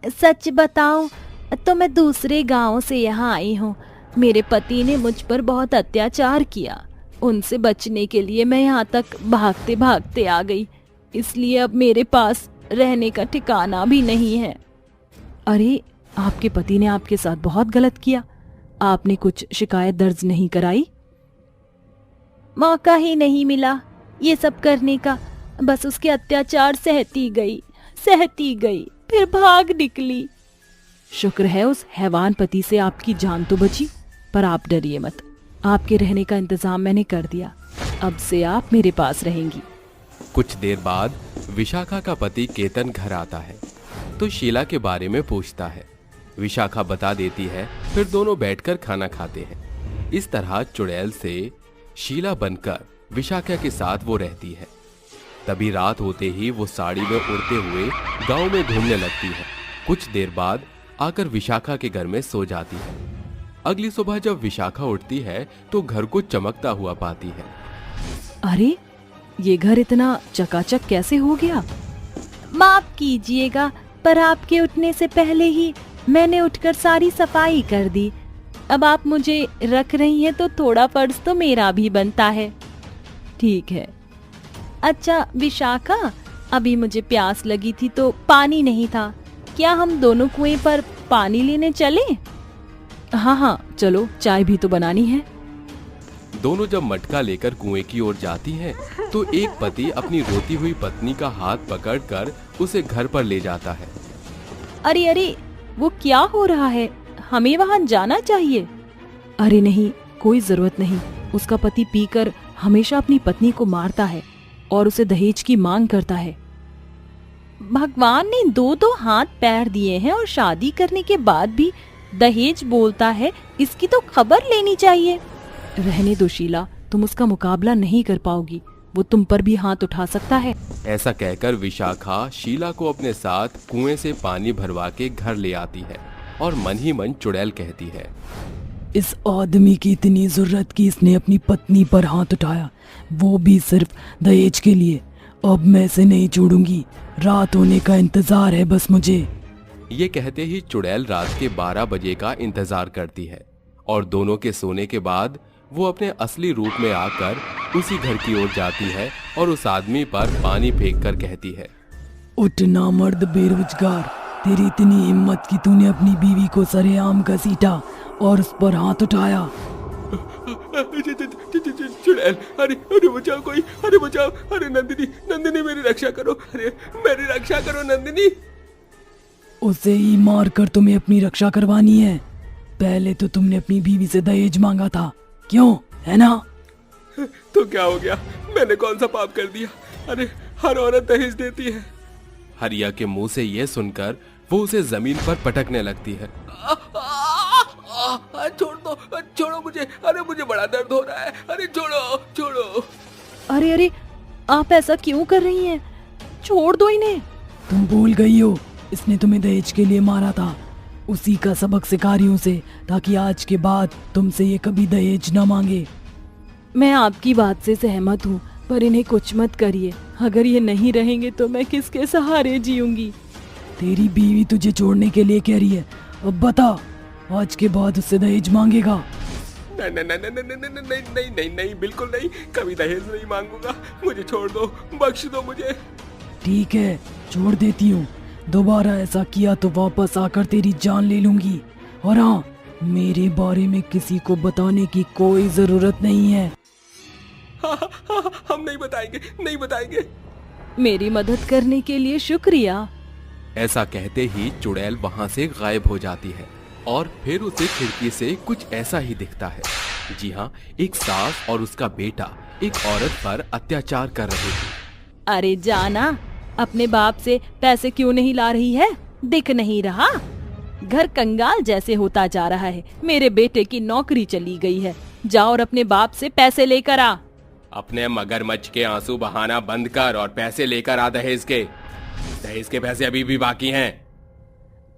सच बताऊं तो मैं दूसरे गांव से यहाँ आई हूँ। मेरे पति ने मुझ पर बहुत अत्याचार किया, उनसे बचने के लिए मैं यहाँ तक भागते भागते आ गई, इसलिए अब मेरे पास रहने का ठिकाना भी नहीं है। अरे, आपके पति ने आपके साथ बहुत गलत किया, आपने कुछ शिकायत दर्ज नहीं कराई? मौका ही नहीं मिला ये सब करने का, बस उसके अत्याचार सहती गई, फिर भाग निकली। शुक्र है उस हैवान पति से आपकी जान तो बची, पर आप डरिए मत, आपके रहने का इंतजाम मैंने कर दिया, अब से आप मेरे पास रहेंगी। कुछ देर बाद विशाखा का पति केतन घर आता है तो शीला के बारे में पूछता है। विशाखा बता देती है, फिर दोनों बैठकर खाना खाते हैं। इस तरह चुड़ैल से शीला बनकर विशाखा के साथ वो रहती है। तभी रात होते ही वो साड़ी में उड़ते हुए गांव में घूमने लगती है। कुछ देर बाद आकर विशाखा के घर में सो जाती है। अगली सुबह जब विशाखा उठती है तो घर को चमकता हुआ पाती है। अरे, ये घर इतना चकाचक कैसे हो गया? माफ कीजिएगा, पर आपके उठने से पहले ही मैंने उठकर सारी सफाई कर दी। अब आप मुझे रख रही हैं तो थोड़ा फर्ज तो मेरा भी बनता है। ठीक है। अच्छा विशाखा, अभी मुझे प्यास लगी थी तो पानी नहीं था, क्या हम दोनों कुएं पर पानी लेने चले? हाँ, चलो, चाय भी तो बनानी है। दोनों जब मटका लेकर कुएं की ओर जाती हैं, तो एक पति अपनी रोती हुई पत्नी का हाथ पकड़कर उसे घर पर ले जाता है। अरे, वो क्या हो रहा है? हमें वहाँ जाना चाहिए। अरे नहीं, कोई जरूरत नहीं। उसका पति पीकर हमेशा अपनी पत्नी को मारता है और उसे दहेज की मांग करता है। भगवान ने दो दो हाथ पैर दिए हैं और शादी करने के बाद भी दहेज बोलता है, इसकी तो खबर लेनी चाहिए। रहने दो शीला, तुम उसका मुकाबला नहीं कर पाओगी, वो तुम पर भी हाथ उठा सकता है। ऐसा कहकर विशाखा शीला को अपने साथ कुएं से पानी भरवा के घर ले आती है और मन ही मन चुड़ैल कहती है, इस आदमी की इतनी जरूरत कि इसने अपनी पत्नी पर हाथ उठाया, वो भी सिर्फ दहेज के लिए। अब मैं इसे नहीं छोड़ूंगी, रात होने का इंतजार है बस मुझे। ये कहते ही चुड़ैल रात के 12 बजे का इंतजार करती है और दोनों के सोने के बाद वो अपने असली रूप में आकर उसी घर की ओर जाती है और उस आदमी पर पानी फेंक कर कहती है, उठना मर्द बेरोजगार, तेरी इतनी हिम्मत कि तूने अपनी बीवी को सरेआम घसीटा और उस पर हाथ उठाया। चुड़ैल, अरे बचाओ कोई, अरे बचाओ, अरे नंदिनी मेरी रक्षा करो, अरे मेरी रक्षा करो नंदिनी। उसे ही मार कर तुम्हें अपनी रक्षा करवानी है। पहले तो तुमने अपनी बीवी से दहेज मांगा था, क्यों, है ना? तो क्या हो गया, मैंने कौन सा पाप कर दिया? अरे हर औरत दहेज देती है। हरिया के मुंह से यह सुनकर वो उसे जमीन पर पटकने लगती है। छोड़ दो, छोड़ो मुझे, अरे मुझे बड़ा दर्द हो रहा है, अरे छोड़ो। अरे आप ऐसा क्यों कर रही हैं? छोड़ दो इन्हें। तुम भूल गई हो, इसने तुम्हें दहेज के लिए मारा था। उसी का सबक सिखा रही हूं उसे, ताकि आज के बाद तुमसे ये कभी दहेज न मांगे। मैं आपकी बात से सहमत हूँ, पर इन्हें कुछ मत करिए। अगर ये नहीं रहेंगे तो मैं किसके सहारे जीऊंगी? तेरी बीवी तुझे छोड़ने के लिए कह रही है, अब बता, आज के बाद उससे दहेज मांगेगा? नहीं, बिल्कुल नहीं, कभी दहेज नहीं मांगूंगा, मुझे छोड़ दो, बख्श दो मुझे। ठीक है, छोड़ देती हूँ। दोबारा ऐसा किया तो वापस आकर तेरी जान ले लूंगी। और हाँ, मेरे बारे में किसी को बताने की कोई जरूरत नहीं है। हम नहीं बताएंगे। मेरी मदद करने के लिए शुक्रिया। ऐसा कहते ही चुड़ैल वहाँ से गायब हो जाती है और फिर उसे खिड़की से कुछ ऐसा ही दिखता है। जी हाँ, एक सास और उसका बेटा एक औरत पर अत्याचार कर रहे थे। अरे जाना, अपने बाप से पैसे क्यों नहीं ला रही है? दिख नहीं रहा? घर कंगाल जैसे होता जा रहा है। मेरे बेटे की नौकरी चली गई है, जाओ और अपने बाप से पैसे लेकर आ। अपने मगरमच्छ के आंसू बहाना बंद कर और पैसे लेकर आ। दहेज के पैसे अभी भी बाकी हैं।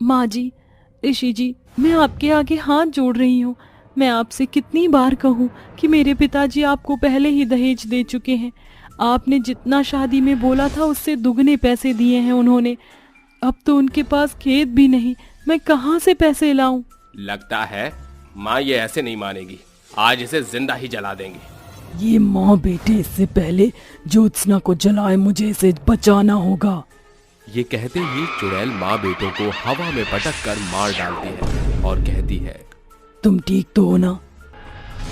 माँ जी, ऋषि जी, मैं आपके आगे हाथ जोड़ रही हूँ। मैं आपसे कितनी बार कहूँ कि मेरे पिताजी आपको पहले ही दहेज दे चुके हैं। आपने जितना शादी में बोला था उससे दुगने पैसे दिए हैं उन्होंने। अब तो उनके पास खेत भी नहीं, मैं कहाँ से पैसे लाऊं? लगता है माँ ये ऐसे नहीं मानेगी, आज इसे जिंदा ही जला देंगे। ये माँ बेटे, इससे पहले ज्योत्सना को जलाए मुझे इसे बचाना होगा। ये कहते ही चुड़ैल माँ बेटों को हवा में पटक कर मार डालती है और कहती है, तुम ठीक तो हो ना?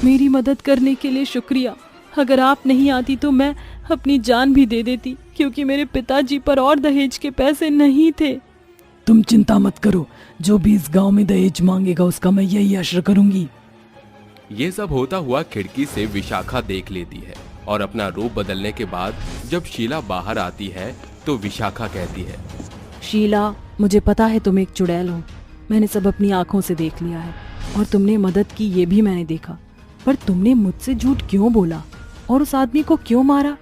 मेरी मदद करने के लिए शुक्रिया। अगर आप नहीं आती तो मैं अपनी जान भी दे देती, क्योंकि मेरे पिताजी पर और दहेज के पैसे नहीं थे। तुम चिंता मत करो, जो भी इस गांव में दहेज मांगेगा उसका मैं यही अश्र करूंगी। ये सब होता हुआ खिड़की से विशाखा देख लेती है और अपना रूप बदलने के बाद जब शीला बाहर आती है तो विशाखा कहती है, शीला, मुझे पता है तुम एक चुड़ैल हो। मैंने सब अपनी आंखों से देख लिया है और तुमने मदद की ये भी मैंने देखा, पर तुमने मुझसे झूठ क्यों बोला और उस आदमी को क्यों मारा?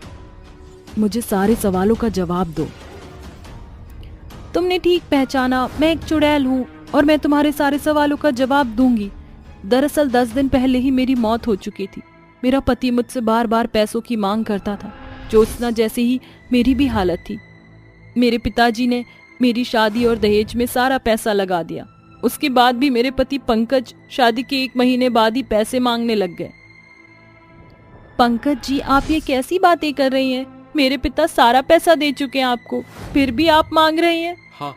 मुझे सारे सवालों का जवाब दो। तुमने ठीक पहचाना, मैं एक चुड़ैल हूँ और मैं तुम्हारे सारे सवालों का जवाब दूंगी। दरअसल 10 दिन पहले ही मेरी मौत हो चुकी थी। मेरा पति मुझसे बार बार पैसों की मांग करता था। ज्योत्सना जैसे ही मेरी भी हालत थी। मेरे पिताजी ने मेरी शादी और दहेज में सारा पैसा लगा दिया। उसके बाद भी मेरे पति पंकज शादी के 1 महीने बाद ही पैसे मांगने लग गए। पंकज जी, आप ये कैसी बातें कर रही हैं? मेरे पिता सारा पैसा दे चुके हैं आपको, फिर भी आप मांग रहे हैं? हाँ,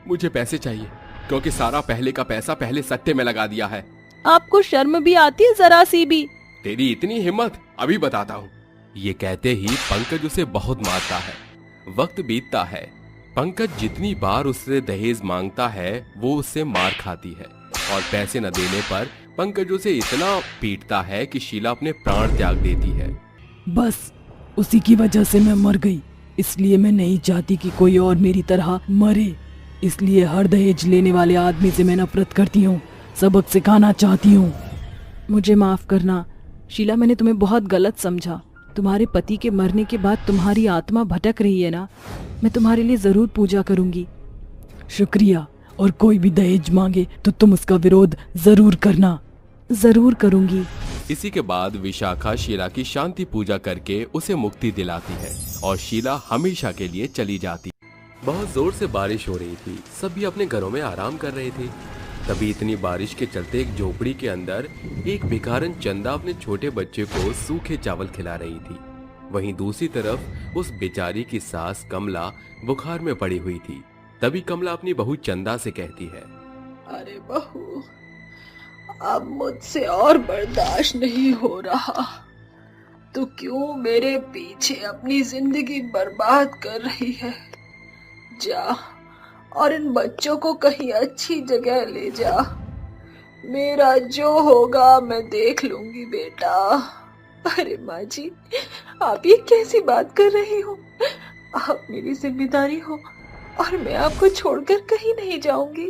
मुझे पैसे चाहिए क्योंकि सारा पहले का पैसा पहले सट्टे में लगा दिया है। आपको शर्म भी आती है जरा सी भी? तेरी इतनी हिम्मत, अभी बताता हूँ। ये कहते ही पंकज उसे बहुत मारता है। वक्त बीतता है। पंकज जितनी बार उससे दहेज मांगता है वो उससे मार खाती है और पैसे न देने पर पंकज उसे इतना पीटता है कि शीला अपने प्राण त्याग देती है। बस उसी की वजह से मैं मर गई। इसलिए मैं नहीं चाहती कि कोई और मेरी तरह मरे। इसलिए हर दहेज लेने वाले आदमी से मैं नफरत करती हूँ, सबक सिखाना चाहती हूँ। मुझे माफ करना शीला, मैंने तुम्हें बहुत गलत समझा। तुम्हारे पति के मरने के बाद तुम्हारी आत्मा भटक रही है ना, मैं तुम्हारे लिए जरूर पूजा करूंगी। शुक्रिया, और कोई भी दहेज मांगे तो तुम उसका विरोध जरूर करना। जरूर करूंगी। इसी के बाद विशाखा शीला की शांति पूजा करके उसे मुक्ति दिलाती है और शीला हमेशा के लिए चली जाती। बहुत जोर से बारिश हो रही थी, सभी अपने घरों में आराम कर रहे थे। तभी इतनी बारिश के चलते एक झोपड़ी के अंदर एक भिखारन चंदा अपने छोटे बच्चे को सूखे चावल खिला रही थी। वहीं दूसरी तरफ उस बेचारी की सास कमला बुखार में पड़ी हुई थी। तभी कमला अपनी बहू चंदा से कहती है, अरे बहू, अब मुझसे और बर्दाश्त नहीं हो रहा। तू क्यों मेरे पीछे अपनी जिंदगी बर्बाद कर रही है? जा और इन बच्चों को कहीं अच्छी जगह ले जा। मेरा जो होगा मैं देख लूंगी बेटा। अरे माँ जी, आप ये कैसी बात कर रही हो? आप मेरी जिम्मेदारी हो और मैं आपको छोड़कर कहीं नहीं जाऊंगी।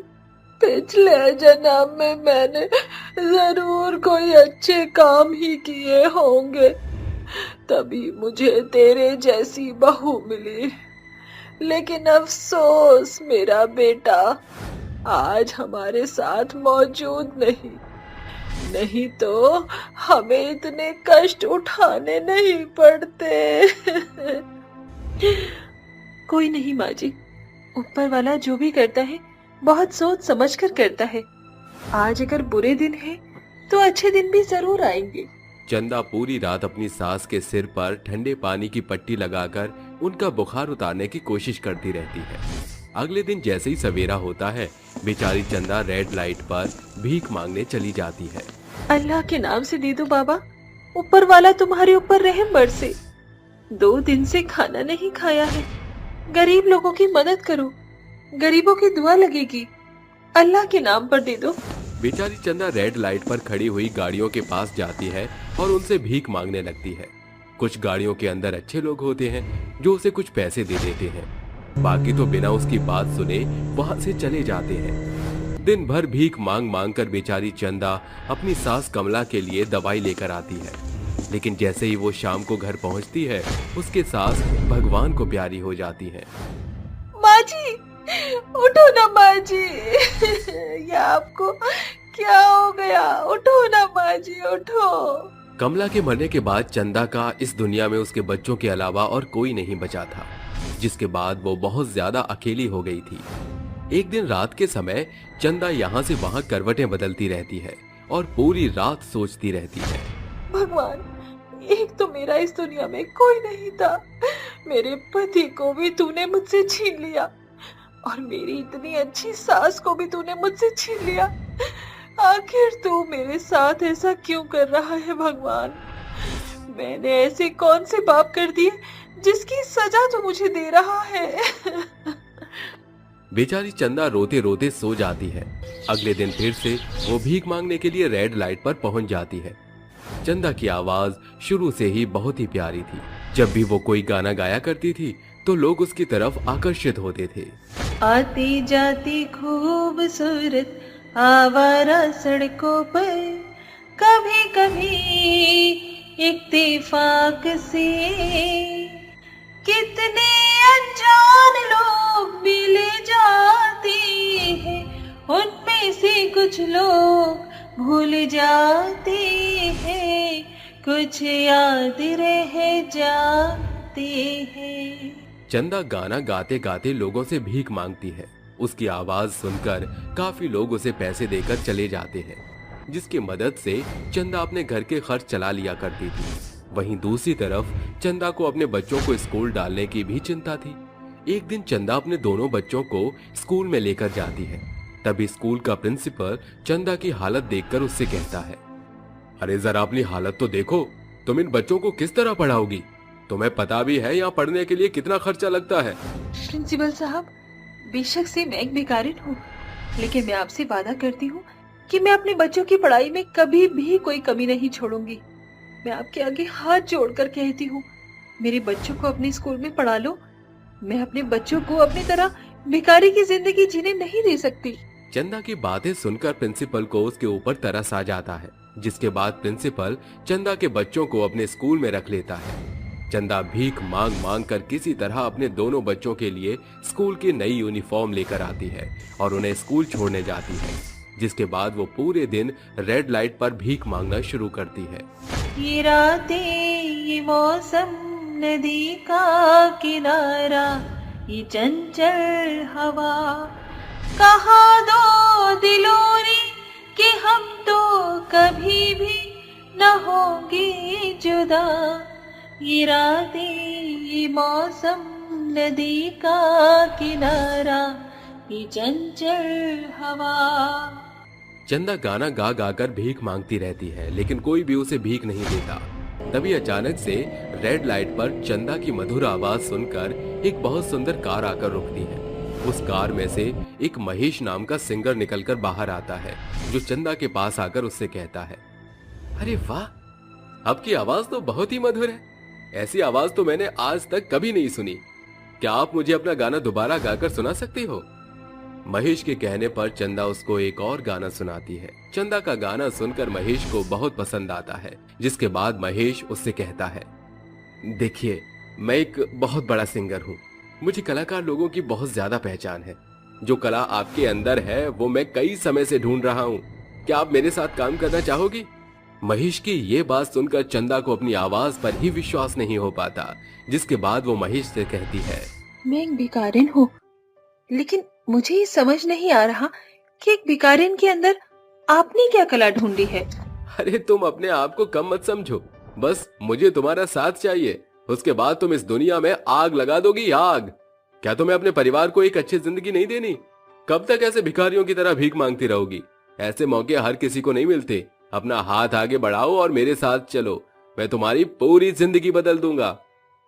पिछले जन्म में मैंने जरूर कोई अच्छे काम ही किए होंगे, तभी मुझे तेरे जैसी बहू मिली। लेकिन अफसोस मेरा बेटा आज हमारे साथ मौजूद नहीं तो हमें इतने कष्ट उठाने नहीं पड़ते। कोई नहीं माँ जी, ऊपर वाला जो भी करता है बहुत सोच समझ कर करता है। आज अगर बुरे दिन है तो अच्छे दिन भी जरूर आएंगे। चंदा पूरी रात अपनी सास के सिर पर ठंडे पानी की पट्टी लगाकर उनका बुखार उतारने की कोशिश करती रहती है। अगले दिन जैसे ही सवेरा होता है, बेचारी चंदा रेड लाइट पर भीख मांगने चली जाती है। अल्लाह के नाम से दे दो बाबा, ऊपर वाला तुम्हारे ऊपर रहम बरसे। 2 दिन से खाना नहीं खाया है, गरीब लोगों की मदद करो, गरीबों की दुआ लगेगी। अल्लाह के नाम पर दे दो। बेचारी चंदा रेड लाइट पर खड़ी हुई गाड़ियों के पास जाती है और उनसे भीख मांगने लगती है। कुछ गाड़ियों के अंदर अच्छे लोग होते हैं जो उसे कुछ पैसे दे देते हैं, बाकी तो बिना उसकी बात सुने वहां से चले जाते हैं। दिन भर भीख मांग मांग कर बेचारी चंदा अपनी सास कमला के लिए दवाई लेकर आती है, लेकिन जैसे ही वो शाम को घर पहुंचती है, उसके सास भगवान को प्यारी हो जाती है। माँ जी, उठो ना माँ जी। ये आपको क्या हो गया? उठो ना माँ जी, उठो। कमला के मरने के बाद चंदा का इस दुनिया में उसके बच्चों के अलावा और कोई नहीं बचा था, जिसके बाद वो बहुत ज्यादा अकेली हो गई थी। एक दिन रात के समय चंदा यहाँ से वहाँ करवटें बदलती रहती है और पूरी रात सोचती रहती है। भगवान, एक तो मेरा इस दुनिया में कोई नहीं था, मेरे पति को भी तूने मुझसे छीन लिया और मेरी इतनी अच्छी सास को भी तूने मुझसे छीन लिया। आखिर तू मेरे साथ ऐसा क्यों कर रहा है भगवान? मैंने ऐसे कौन से पाप कर दिए जिसकी सजा तू मुझे दे रहा है? बेचारी चंदा रोते रोते सो जाती है। अगले दिन फिर से वो भीख मांगने के लिए रेड लाइट पर पहुंच जाती है। चंदा की आवाज शुरू से ही बहुत ही प्यारी थी। जब भी वो कोई गाना गाया करती थी तो लोग उसकी तरफ आकर्षित होते थे। आती जाती खूबसूरत आवारा सड़कों पर, कभी कभी इत्तेफाक से कितने अनजान लोग मिल जाते हैं, उनमें से कुछ लोग भूल जाते हैं, कुछ याद रह जाते हैं। चंदा गाना गाते गाते लोगों से भीख मांगती है। उसकी आवाज सुनकर काफी लोग उसे पैसे देकर चले जाते हैं, जिसकी मदद से चंदा अपने घर के खर्च चला लिया करती थी। वहीं दूसरी तरफ चंदा को अपने बच्चों को स्कूल डालने की भी चिंता थी। एक दिन चंदा अपने दोनों बच्चों को स्कूल में लेकर जाती है। तभी स्कूल का प्रिंसिपल चंदा की हालत देखकर उससे कहता है, अरे जरा अपनी हालत तो देखो, तुम इन बच्चों को किस तरह पढ़ाओगी? तुम्हें पता भी है यहाँ पढ़ने के लिए कितना खर्चा लगता है। प्रिंसिपल साहब, बेशक से मैं एक भिखारिन हूँ, लेकिन मैं आपसे वादा करती हूँ कि मैं अपने बच्चों की पढ़ाई में कभी भी कोई कमी नहीं छोड़ूंगी। मैं आपके आगे हाथ जोड़कर कहती हूँ, मेरे बच्चों को अपने स्कूल में पढ़ा लो, मैं अपने बच्चों को अपनी तरह भिखारी की जिंदगी जीने नहीं दे सकती। चंदा की बातें सुनकर प्रिंसिपल को उसके ऊपर तरस आ जाता है, जिसके बाद प्रिंसिपल चंदा के बच्चों को अपने स्कूल में रख लेता है। चंदा भीख मांग मांग कर किसी तरह अपने दोनों बच्चों के लिए स्कूल की नई यूनिफॉर्म लेकर आती है और उन्हें स्कूल छोड़ने जाती है, जिसके बाद वो पूरे दिन रेड लाइट पर भीख मांगना शुरू करती है। ये रातें, ये मौसम, नदी का किनारा, ये चंचल हवा, कहा दो दिलों ने कि हम तो कभी भी न होंगे जुदा। ये रातें, ये मौसम, नदी का किनारा, ये चंचल हवा। चंदा गाना गा गा कर भीख मांगती रहती है, लेकिन कोई भी उसे भीख नहीं देता। तभी अचानक से रेड लाइट पर चंदा की मधुर आवाज सुनकर एक बहुत सुंदर कार आकर रुकती है। उस कार में से एक महेश नाम का सिंगर निकलकर बाहर आता है, जो चंदा के पास आकर उससे कहता है, अरे वाह, आपकी आवाज तो बहुत ही मधुर है। ऐसी आवाज तो मैंने आज तक कभी नहीं सुनी। क्या आप मुझे अपना गाना दोबारा गाकर सुना सकती हो? महेश के कहने पर चंदा उसको एक और गाना सुनाती है। चंदा का गाना सुनकर महेश को बहुत पसंद आता है, जिसके बाद महेश उससे कहता है, देखिए, मैं एक बहुत बड़ा सिंगर हूँ। मुझे कलाकार लोगों की बहुत ज्यादा पहचान है। जो कला आपके अंदर है वो मैं कई समय से ढूंढ रहा हूँ। क्या आप मेरे साथ काम करना चाहोगी? महेश की ये बात सुनकर चंदा को अपनी आवाज पर ही विश्वास नहीं हो पाता, जिसके बाद वो महेश से कहती है, मैं एक भिखारिन हूँ, लेकिन मुझे ये समझ नहीं आ रहा कि एक भिखारिन के अंदर आपने क्या कला ढूंढी है। अरे तुम अपने आप को कम मत समझो, बस मुझे तुम्हारा साथ चाहिए। उसके बाद तुम इस दुनिया में आग लगा दोगी, आग। क्या तुम्हें अपने परिवार को एक अच्छी जिंदगी नहीं देनी? कब तक ऐसे भिखारियों की तरह भीख मांगती रहोगी? ऐसे मौके हर किसी को नहीं मिलते। अपना हाथ आगे बढ़ाओ और मेरे साथ चलो, मैं तुम्हारी पूरी जिंदगी बदल दूंगा।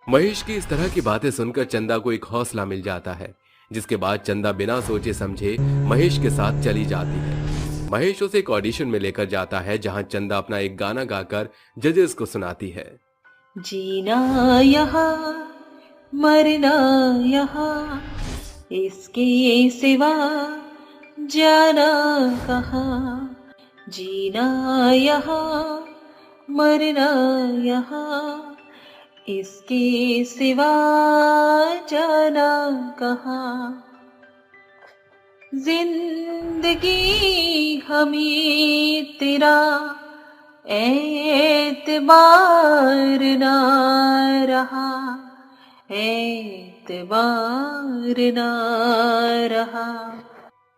महेश की इस तरह की बातें सुनकर चंदा को एक हौसला मिल जाता है, जिसके बाद चंदा बिना सोचे समझे महेश के साथ चली जाती है। महेश उसे एक ऑडिशन में लेकर जाता है, जहां चंदा अपना एक गाना गाकर जजेस को सुनाती है। जीना यहाँ, मरना यहाँ, इसके सिवा जाना कहाँ। जीना यहाँ, मरना यहाँ, इसके सिवा जाना कहाँ। जिंदगी हमें तेरा एतबार ना रहा, एतबार ना रहा।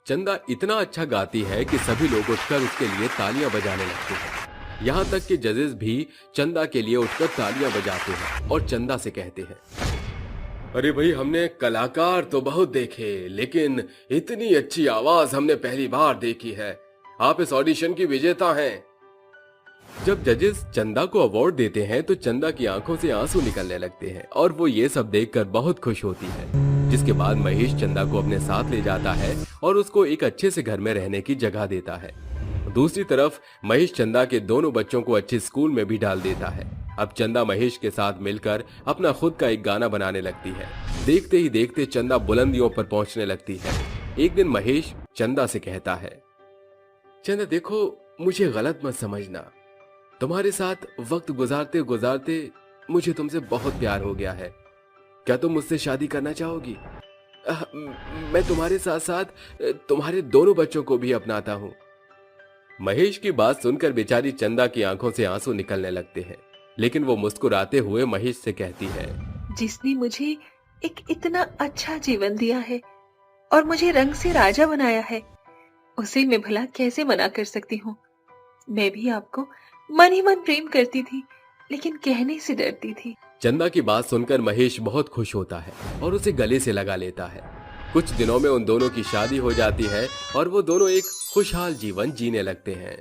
चंदा इतना अच्छा गाती है कि सभी लोग उठकर उसके लिए तालियां बजाने लगते हैं। यहाँ तक कि जजेस भी चंदा के लिए उठकर तालियां बजाते हैं और चंदा से कहते हैं, अरे भाई, हमने कलाकार तो बहुत देखे, लेकिन इतनी अच्छी आवाज हमने पहली बार देखी है। आप इस ऑडिशन की विजेता हैं। जब जजेस चंदा को अवार्ड देते हैं तो चंदा की आंखों से आंसू निकलने लगते हैं और वो ये सब देखकर बहुत खुश होती है। जिसके बाद महेश चंदा को अपने साथ ले जाता है और उसको एक अच्छे से घर में रहने की जगह देता है। दूसरी तरफ महेश चंदा के दोनों बच्चों को अच्छे स्कूल में भी डाल देता है। अब चंदा महेश के साथ मिलकर अपना खुद का एक गाना बनाने लगती है। देखते ही देखते चंदा बुलंदियों पर पहुंचने लगती है। एक दिन महेश चंदा से कहता है, चंदा देखो, मुझे गलत मत समझना। तुम्हारे साथ वक्त गुजारते गुजारते मुझे तुमसे बहुत प्यार हो गया है। क्या तुम मुझसे शादी करना चाहोगी? मैं तुम्हारे साथ साथ तुम्हारे दोनों बच्चों को भी अपनाता हूँ। महेश की बात सुनकर बेचारी चंदा की आंखों से आंसू निकलने लगते हैं, लेकिन वो मुस्कुराते हुए महेश से कहती है, जिसने मुझे एक इतना अच्छा जीवन दिया है और मुझे रंग से राजा बनाया है, उसे मैं भला कैसे मना कर सकती हूँ। मैं भी आपको मन ही मन प्रेम करती थी, लेकिन कहने से डरती थी। चंदा की बात सुनकर महेश बहुत खुश होता है और उसे गले से लगा लेता है। कुछ दिनों में उन दोनों की शादी हो जाती है और वो दोनों एक खुशहाल जीवन जीने लगते हैं।